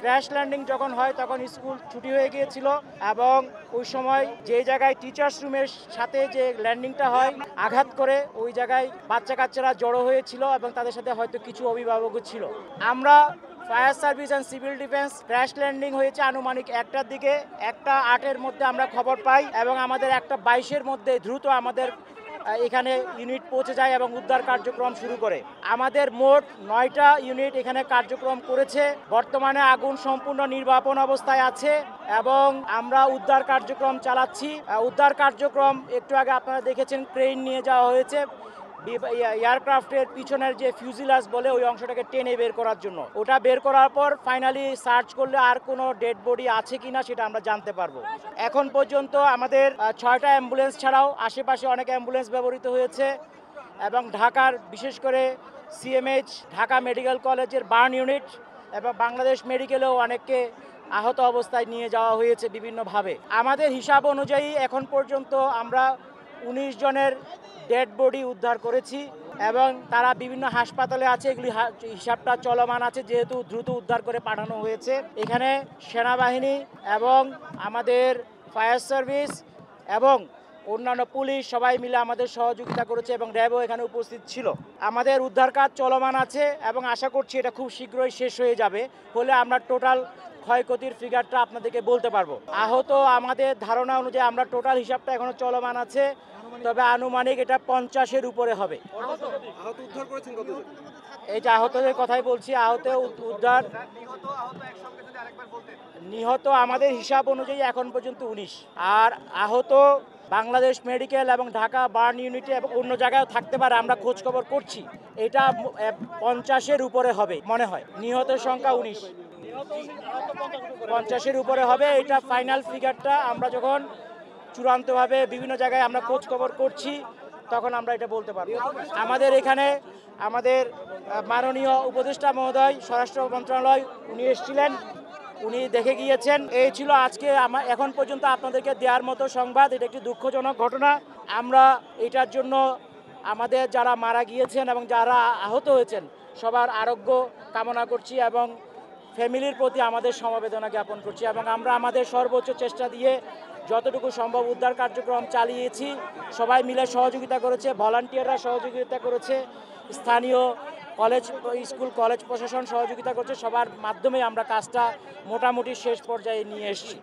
Crash landing যখন হয় তখন স্কুল ছুটি হয়ে গিয়েছিল এবং ওই সময় যে জায়গায় টিচার্স রুমের সাথে যে ল্যান্ডিংটা হয় আঘাত করে ওই জায়গায় বাচ্চা কাচ্চারা জড়ো হয়েছিল এবং তাদের সাথে হয়তো কিছু অভিভাবকও ছিল। আমরা fire service and civil defence crash landing হয়েছে আনুমানিক 1টার দিকে, 1টা 8-এর মধ্যে আমরা খবর পাই এবং আমাদের 1টা 22-এর মধ্যে দ্রুত আমাদের এখানে ইউনিট পৌঁছে যায় এবং উদ্ধার কার্যক্রম শুরু করে। আমাদের মোট 9টা ইউনিট এখানে কার্যক্রম করেছে। বর্তমানে আগুন সম্পূর্ণ নির্বাপন অবস্থায় আছে এবং আমরা উদ্ধার কার্যক্রম চালাচ্ছি। উদ্ধার কার্যক্রম একটু আগে আপনারা দেখেছেন ক্রেন নিয়ে যাওয়া হয়েছে এয়ারক্রাফটের পিছনের যে ফিউজিলাস বলে ওই অংশটাকে টেনে বের করার জন্য। ওটা বের করার পর ফাইনালি সার্চ করলে আর কোনো ডেড বডি আছে কিনা সেটা আমরা জানতে পারবো। এখন পর্যন্ত আমাদের 6টা অ্যাম্বুলেন্স ছাড়াও আশেপাশে অনেক অ্যাম্বুলেন্স ব্যবহৃত হয়েছে এবং ঢাকার বিশেষ করে সিএমএইচ ঢাকা মেডিকেল কলেজের বার্ন ইউনিট এবং বাংলাদেশ মেডিকেলেও অনেককে আহত অবস্থায় নিয়ে যাওয়া হয়েছে বিভিন্নভাবে। আমাদের হিসাব অনুযায়ী এখন পর্যন্ত আমরা 19 জনের ডেড বডি উদ্ধার করেছি এবং তারা বিভিন্ন হাসপাতালে আছে। এগুলি হিসাবটা চলমান আছে যেহেতু দ্রুত উদ্ধার করে পাঠানো হয়েছে। এখানে সেনাবাহিনী এবং আমাদের ফায়ার সার্ভিস এবং অন্যান্য পুলিশ সবাই মিলে আমাদের সহযোগিতা করেছে এবং র্যাবও এখানে উপস্থিত ছিল। আমাদের উদ্ধার কাজ চলমান আছে এবং আশা করছি এটা খুব শীঘ্রই শেষ হয়ে যাবে, হলে আমরা টোটাল ক্ষয়ক্ষতির ফিগারটা আপনাদেরকে বলতে পারবো। আহত আমাদের ধারণা অনুযায়ী আমরা টোটাল হিসাবটা এখনো চলমান আছে, তবে আনুমানিক এটা 50-এর উপরে হবে। এই যে আহতদের কথাই বলছি, আহত উদ্ধার নিহত আমাদের হিসাব অনুযায়ী এখন পর্যন্ত 19 আর আহত বাংলাদেশ মেডিকেল এবং ঢাকা বার্ন ইউনিটে এবং অন্য জায়গায়ও থাকতে পারে, আমরা খোঁজ খবর করছি। এটা 50-এর উপরে হবে মনে হয়। নিহতের সংখ্যা 19, 50-এর উপরে হবে। এটা ফাইনাল ফিগারটা আমরা যখন চূড়ান্তভাবে বিভিন্ন জায়গায় আমরা খোঁজ খবর করছি তখন আমরা এটা বলতে পারবো। আমাদের এখানে আমাদের মাননীয় উপদেষ্টা মহোদয় স্বরাষ্ট্র মন্ত্রণালয় উনি এসেছিলেন, উনি দেখে গিয়েছেন। এই ছিল আজকে এখন পর্যন্ত আপনাদেরকে দেওয়ার মতো সংবাদ। এটা একটি দুঃখজনক ঘটনা। আমরা এটার জন্য আমাদের যারা মারা গিয়েছেন এবং যারা আহত হয়েছেন সবার আরোগ্য কামনা করছি এবং ফ্যামিলির প্রতি আমাদের সমবেদনা জ্ঞাপন করছি এবং আমরা আমাদের সর্বোচ্চ চেষ্টা দিয়ে যতটুকু সম্ভব উদ্ধার কার্যক্রম চালিয়েছি। সবাই মিলে সহযোগিতা করেছে, ভলান্টিয়াররা সহযোগিতা করেছে, স্থানীয় স্কুল কলেজ প্রশাসন সহযোগিতা করছে। সবার মাধ্যমে আমরা কাজটা মোটামুটি শেষ পর্যায়ে নিয়ে এসেছি।